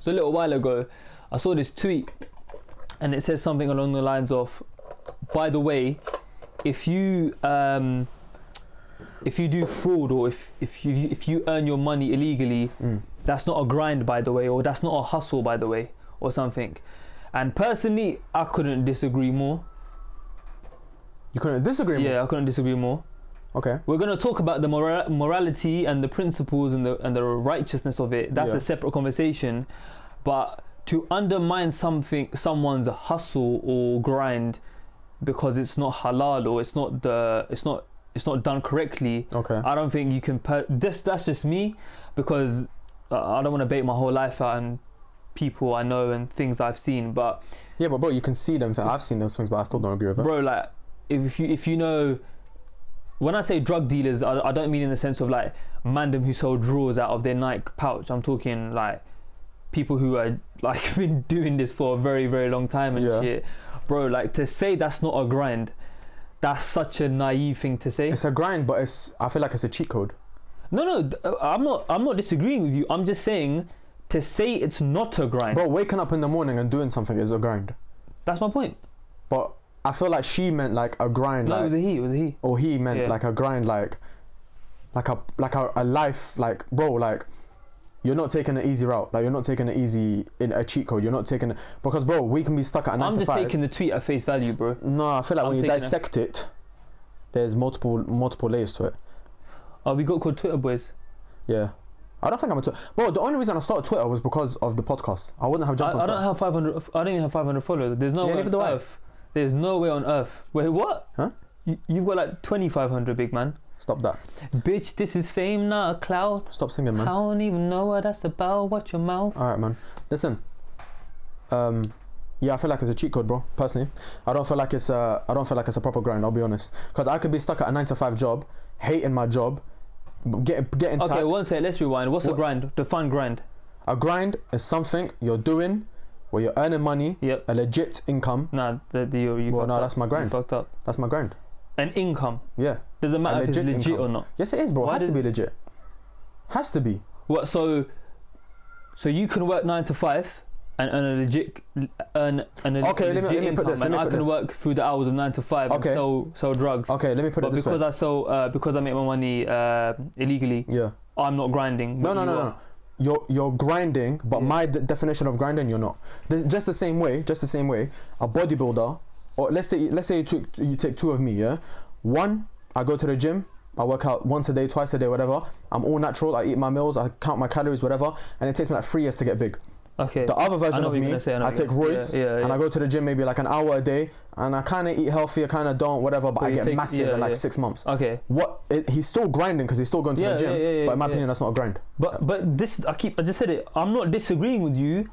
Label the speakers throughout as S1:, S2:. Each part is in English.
S1: So a little while ago, I saw this tweet, and it says something along the lines of, by the way, if you do fraud, or if you earn your money illegally, that's not a grind, by the way, or that's not a hustle, by the way, or something. And personally, I couldn't disagree more.
S2: You couldn't disagree more?
S1: Yeah, I couldn't disagree more.
S2: Okay.
S1: We're going to talk about the morality and the principles and the righteousness of it. That's a separate conversation. But to undermine someone's hustle or grind because it's not halal, or it's not done correctly.
S2: Okay.
S1: I don't think you can. That's just me, because I don't want to bait my whole life out and people I know and things I've seen. But
S2: yeah, but bro, you can see them. I've seen those things, but I still don't agree with it.
S1: Bro, like if you know, when I say drug dealers, I don't mean in the sense of like mandem who sell drawers out of their Nike pouch. I'm talking like people who are like been doing this for a very, very long time and shit. Bro, like to say that's not a grind, that's such a naive thing to say.
S2: It's a grind, but I feel like it's a cheat code.
S1: No, I'm not disagreeing with you. I'm just saying, to say it's not a grind.
S2: Bro, waking up in the morning and doing something is a grind.
S1: That's my point.
S2: But I feel like she meant like a grind.
S1: No,
S2: like,
S1: it was a he.
S2: Or he meant like a grind, like a life, like, bro, like, you're not taking an easy route. Like, you're not taking it easy in a cheat code. You're not taking it, because bro, we can be stuck at a 9 to 5.
S1: I'm just taking the tweet at face value, bro.
S2: No, I feel like when you dissect it, there's multiple layers to it.
S1: Oh, we got called Twitter boys.
S2: Yeah. I don't think I'm a Twitter. Bro, the only reason I started Twitter was because of the podcast. I wouldn't have jumped on Twitter.
S1: I don't even have 500 followers. There's no way on earth. There's no way on earth. Wait, what?
S2: Huh?
S1: You've got like 2,500, big man.
S2: Stop that.
S1: Bitch, this is fame, not a cloud.
S2: Stop singing, man.
S1: I don't even know what that's about. Watch your mouth.
S2: Alright, man. Listen. Yeah, I feel like it's a cheat code, bro. Personally, I don't feel like it's a proper grind. I'll be honest, because I could be stuck at a 9 to 5 job, hating my job, getting taxed.
S1: Okay, one second. Let's rewind. What's a grind? Define grind.
S2: A grind is something you're doing where you're earning money, a legit income.
S1: Nah,
S2: that's my grind.
S1: You fucked up.
S2: That's my grind.
S1: An income.
S2: Yeah.
S1: Doesn't matter if it's legit income or not.
S2: Yes, it is, bro. It has to be legit. Has to be.
S1: What? So you can work 9 to 5 and earn a legit
S2: okay, let me put this.
S1: I can work through the hours of 9 to 5 and sell drugs.
S2: Okay, let me put it this way.
S1: But because I make my money illegally, I'm not grinding.
S2: No. You're grinding, but my definition of grinding, you're not. Just the same way, a bodybuilder, or let's say you take two of me, yeah? One, I go to the gym, I work out once a day, twice a day, whatever. I'm all natural, I eat my meals, I count my calories, whatever, and it takes me like 3 years to get big.
S1: Okay.
S2: The other version of me, I take roids and I go to the gym maybe like an hour a day, and I kind of eat healthy, I kind of don't, whatever, but I get massive in like 6 months.
S1: Okay.
S2: He's still grinding because he's still going to the gym, but in my opinion, that's not a grind.
S1: But this, I just said it, I'm not disagreeing with you.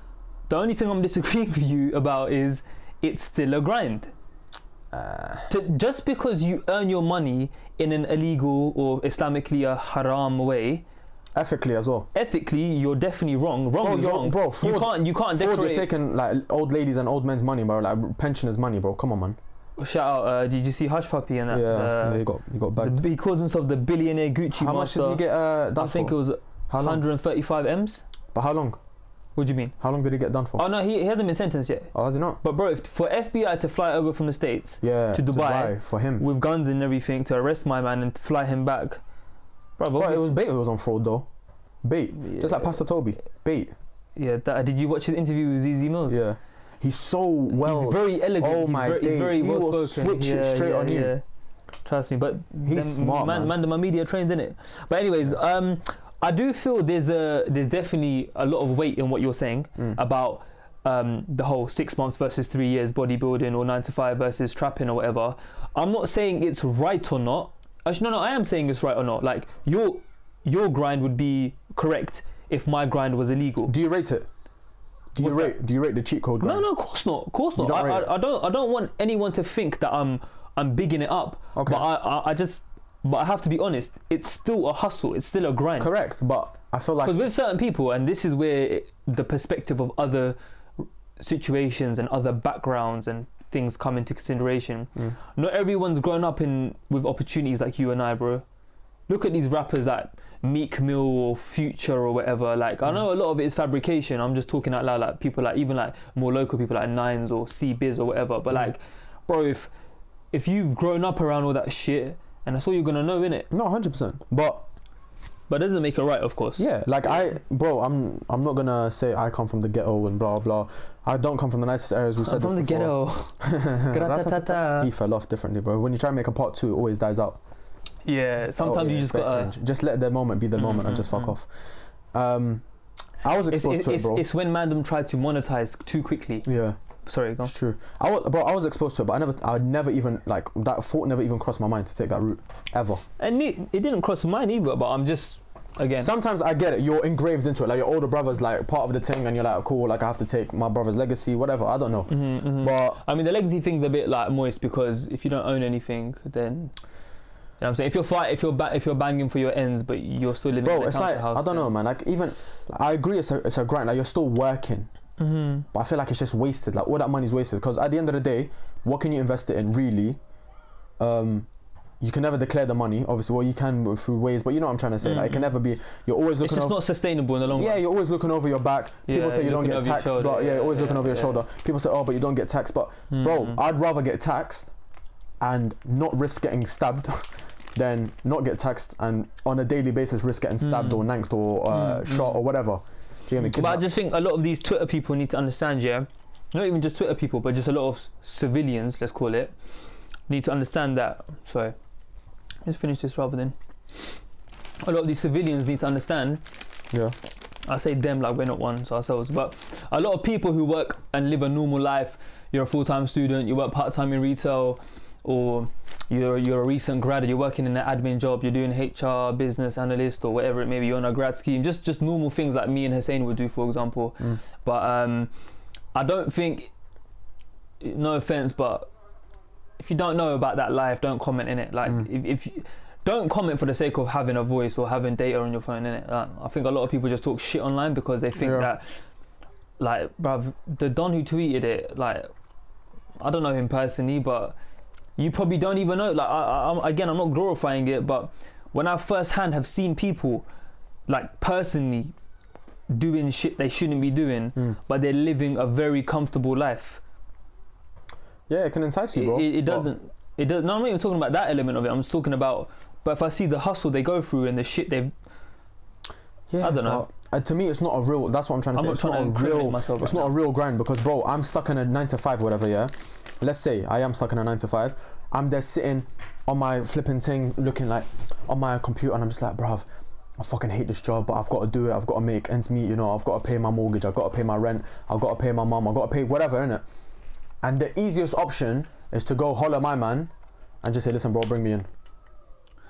S1: The only thing I'm disagreeing with you about is it's still a grind. Just because you earn your money in an illegal or Islamically a haram way,
S2: ethically as well.
S1: Ethically, you're definitely wrong. Wrong.
S2: Bro,
S1: you can't decorate.
S2: You're taking like old ladies and old men's money, bro. Like pensioners' money, bro. Come on, man.
S1: Shout out! Did you see Hush Puppy and that?
S2: Yeah, he got bagged.
S1: He calls himself the billionaire Gucci
S2: How
S1: master.
S2: much did he get done for?
S1: I think it was 135 M's.
S2: But how long?
S1: What do you mean?
S2: How long did he get done for?
S1: Oh no, he hasn't been sentenced yet.
S2: Oh, has he not?
S1: But bro, for FBI to fly over from the States to Dubai
S2: for him
S1: with guns and everything to arrest my man and fly him back, bro,
S2: it was bait. It was on fraud though. Bait, just like Pastor Toby. Bait.
S1: Yeah, did you watch his interview with ZZ Mills?
S2: Yeah, he's so well.
S1: He's very elegant.
S2: Oh my days,
S1: very
S2: he will switch it straight on you.
S1: Yeah. Trust me, but
S2: he's smart, man.
S1: My media trained in it. But anyways, I do feel there's definitely a lot of weight in what you're saying about the whole 6 months versus 3 years bodybuilding or 9 to 5 versus trapping or whatever. I'm not saying it's right or not. Actually, no, I am saying it's right or not. Like your grind would be correct if my grind was illegal.
S2: Do you rate it? Do you rate the cheat code grind?
S1: No, of course not. Of course not. I don't want anyone to think that I'm bigging it up. Okay. But I have to be honest, it's still a hustle, it's still a grind.
S2: Correct, but I feel like...
S1: Because with certain people, and this is where the perspective of other situations and other backgrounds and things come into consideration. Not everyone's grown up with opportunities like you and I, bro. look at these rappers like Meek Mill or Future or whatever. Like, I know a lot of it is fabrication. I'm just talking out loud, like people like even like more local people like Nines or C-Biz or whatever. But like, bro, if you've grown up around all that shit, and that's all you're gonna know, innit?
S2: No, 100%. But
S1: it doesn't make it right, of course.
S2: Yeah, like I'm not gonna say I come from the ghetto and blah blah. I don't come from the nicest areas. We said this before.
S1: From the ghetto.
S2: He fell off differently, bro. When you try and make a part 2, it always dies out.
S1: Yeah, sometimes you just gotta
S2: just let the moment be the moment and just fuck off. I was exposed to it, bro.
S1: It's when Mandem tried to monetize too quickly.
S2: Yeah.
S1: Sorry, go on.
S2: It's true. I was exposed to it, but I would never even, like, that thought never even crossed my mind to take that route, ever.
S1: And it didn't cross mine either, but I'm just, again.
S2: Sometimes I get it, you're engraved into it, like your older brother's like part of the thing and you're like, cool, like I have to take my brother's legacy, whatever, I don't know. But
S1: I mean, the legacy thing's a bit like moist, because if you don't own anything, then, you know what I'm saying? If you're banging for your ends, but you're still living in a council house.
S2: I don't know, man, like even, I agree it's a grind, like you're still working. But I feel like it's just wasted. Like all that money's wasted, because at the end of the day, what can you invest it in really? You can never declare the money, obviously. Well, you can through ways, but you know what I'm trying to say. Like it can never be. You're always looking.
S1: It's just not sustainable in the long run.
S2: Yeah, you're always looking over your back. People say you don't get taxed. You're always looking over your shoulder. People say, oh, but you don't get taxed. But bro, I'd rather get taxed and not risk getting stabbed than not get taxed and on a daily basis risk getting stabbed or nanked or shot or whatever.
S1: But I just think a lot of these Twitter people need to understand, yeah, not even just Twitter people, but just a lot of civilians, let's call it, need to understand that. Sorry, let's finish this rather than. A lot of these civilians need to understand.
S2: Yeah.
S1: I say them like we're not ones ourselves, but a lot of people who work and live a normal life. You're a full-time student, you work part-time in retail, or you're a recent grad, you're working in an admin job, you're doing HR, business analyst, or whatever it may be, you're on a grad scheme, just normal things like me and Hussein would do, for example. But I don't think, no offense, but if you don't know about that life, don't comment in it. Like if you, don't comment for the sake of having a voice or having data on your phone, innit? I think a lot of people just talk shit online because they think that, like, bruv, the Don who tweeted it, like, I don't know him personally, but you probably don't even know. Like, I'm not glorifying it, but when I firsthand have seen people, like, personally doing shit they shouldn't be doing, but they're living a very comfortable life. Yeah,
S2: it can entice you, bro.
S1: It doesn't. No, I'm not even talking about that element of it. I'm just talking about. But if I see the hustle they go through and the shit they've, I don't know.
S2: To me, it's not a real. That's what I'm trying to say. It's not a real. It's not a real grind, because, bro, I'm stuck in a 9 to 5, whatever. Yeah. Let's say I am stuck in a 9 to 5. I'm there sitting on my flipping thing, looking like on my computer, and I'm just like, bruv, I fucking hate this job, but I've got to do it. I've got to make ends meet. You know, I've got to pay my mortgage. I've got to pay my rent. I've got to pay my mum. I've got to pay whatever, innit? And the easiest option is to go holler my man and just say, listen, bro, bring me in.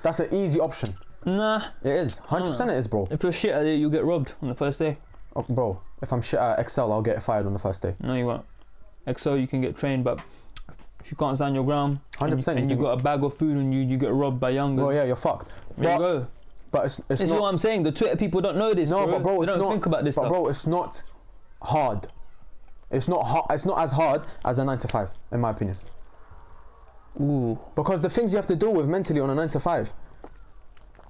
S2: That's an easy option.
S1: Nah.
S2: It is. 100% it is, bro.
S1: If you're shit at it, you'll get robbed on the first day.
S2: Oh, bro, if I'm shit at Excel, I'll get fired on the first day.
S1: No, you won't. Excel, you can get trained, but if you can't stand your ground,
S2: 100%,
S1: and you got a bag of food and you get robbed by youngers.
S2: Oh yeah, you're fucked.
S1: There you go.
S2: But it's
S1: this is what I'm saying. The Twitter people don't know this.
S2: No, but bro,
S1: they don't think about this
S2: stuff.
S1: But
S2: bro, it's not hard. It's not hard. It's not as hard as a 9 to 5, in my opinion.
S1: Ooh.
S2: Because the things you have to deal with mentally on a 9 to 5.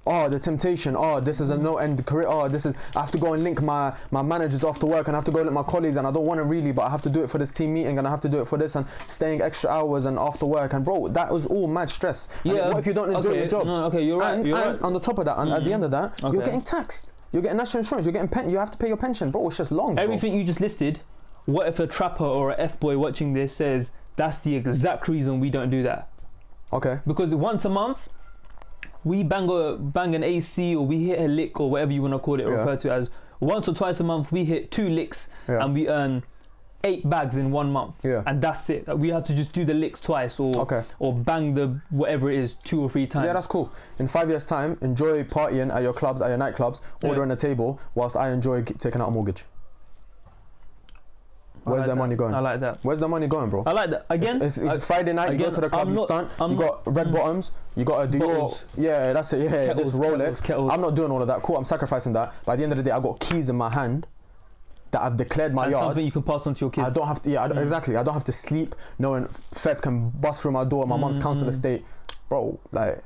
S2: Oh, the temptation. Oh, this is a no-end career. Oh, this is. I have to go and link my managers after work, and I have to go link my colleagues, and I don't want to really, but I have to do it for this team meeting, and I have to do it for this, and staying extra hours and after work. And bro, that was all mad stress.
S1: Yeah.
S2: And what if you don't enjoy your job?
S1: No, okay, you're right.
S2: And on the top of that, and at the end of that, you're getting taxed. You're getting national insurance. You're getting you have to pay your pension, bro. It's just long.
S1: Everything you just listed. What if a trapper or a F-boy watching this says that's the exact reason we don't do that?
S2: Okay.
S1: Because once a month, we bang an AC, or we hit a lick, or whatever you want to call it, or refer to as. Once or twice a month, we hit 2 licks, and we earn 8 bags in 1 month, and that's it. We have to just do the lick twice, or bang the whatever it is 2 or 3 times.
S2: Yeah, that's cool. In 5 years' time, enjoy partying at your clubs, at your nightclubs, ordering a table, whilst I enjoy taking out a mortgage. Where's their money going?
S1: I like that.
S2: Where's the money going, bro?
S1: I like that. Again,
S2: it's Friday night, you go to the club, you stunt, you got red bottoms, you got a Dior. Yeah, that's it. Yeah, this Rolex.
S1: Kettles.
S2: I'm not doing all of that. Cool, I'm sacrificing that. But at the end of the day, I got keys in my hand that I've declared my yard.
S1: Something you can pass on to your kids.
S2: I don't have to. Exactly. I don't have to sleep knowing feds can bust through my door. My mum's council estate, bro. Like,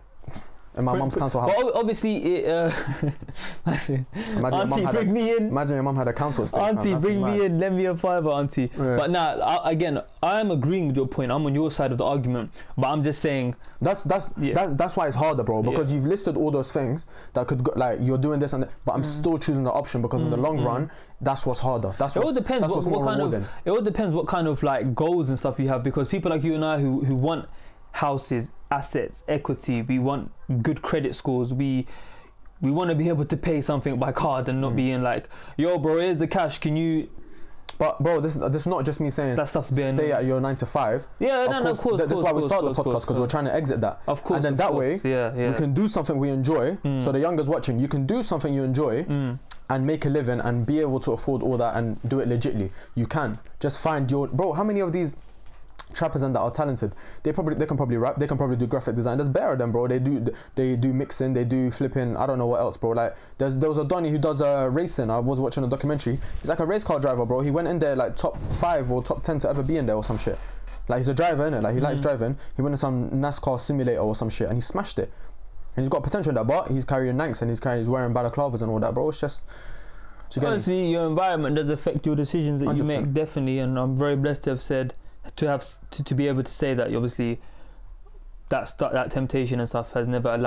S2: in my mum's council house.
S1: But obviously,
S2: Imagine your mum
S1: Auntie,
S2: had
S1: bring me in.
S2: Imagine your mum had a council estate.
S1: Auntie, bring me in. Lend me a fiver, auntie.
S2: Yeah.
S1: But now, again, I'm agreeing with your point. I'm on your side of the argument. But I'm just saying
S2: that's why it's harder, bro. Because you've listed all those things that could go, like you're doing this and that, but I'm still choosing the option because in the long run, that's what's harder. It all
S1: depends what kind of. It all depends what kind of like goals and stuff you have. Because people like you and I who want houses, assets, equity, we want good credit scores, we want to be able to pay something by card and not being like, yo bro, here's the cash, can you. But bro, this is not just me saying that stuff's stay at your 9 to 5. Of course.
S2: That's why we start the podcast, because we're trying to exit that.
S1: Of course.
S2: And then that way, we can do something we enjoy. So the youngers watching, you can do something you enjoy and make a living and be able to afford all that and do it legitly. You can just find your bro. How many of these trappers and that are talented, they can probably rap, they can probably do graphic design. There's better than, bro. They do mixing, they do flipping, I don't know what else, bro. Like there was a Donny who does racing. I was watching a documentary. He's like a race car driver, bro. He went in there like top 5 or top 10 to ever be in there or some shit. Like he's a driver, innit? Like he likes driving. He went in some NASCAR simulator or some shit and he smashed it. And he's got potential in that, but he's carrying Nanks and he's wearing balaclavas and all that, bro. It's just
S1: honestly, your environment does affect your decisions that 100%. You make, definitely. And I'm very blessed to have said to be able to say that obviously that temptation and stuff has never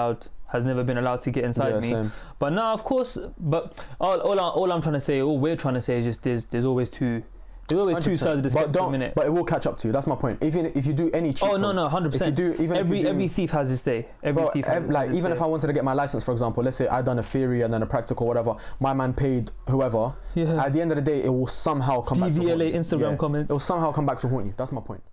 S1: been allowed to get inside me. Same. But no, of course. But all I'm trying to say, all we're trying to say is just there's always two sides of the spectrum.
S2: But it will catch up to you. That's my point. Even if you do any cheat.
S1: Oh no, 100%. Every thief has his day.
S2: Even if I wanted to get my license, for example, let's say I done a theory and then a practical, whatever. My man paid whoever. Yeah. At the end of the day, it will somehow come back to haunt you.
S1: DVLA Instagram comments.
S2: It will somehow come back to haunt you. That's my point.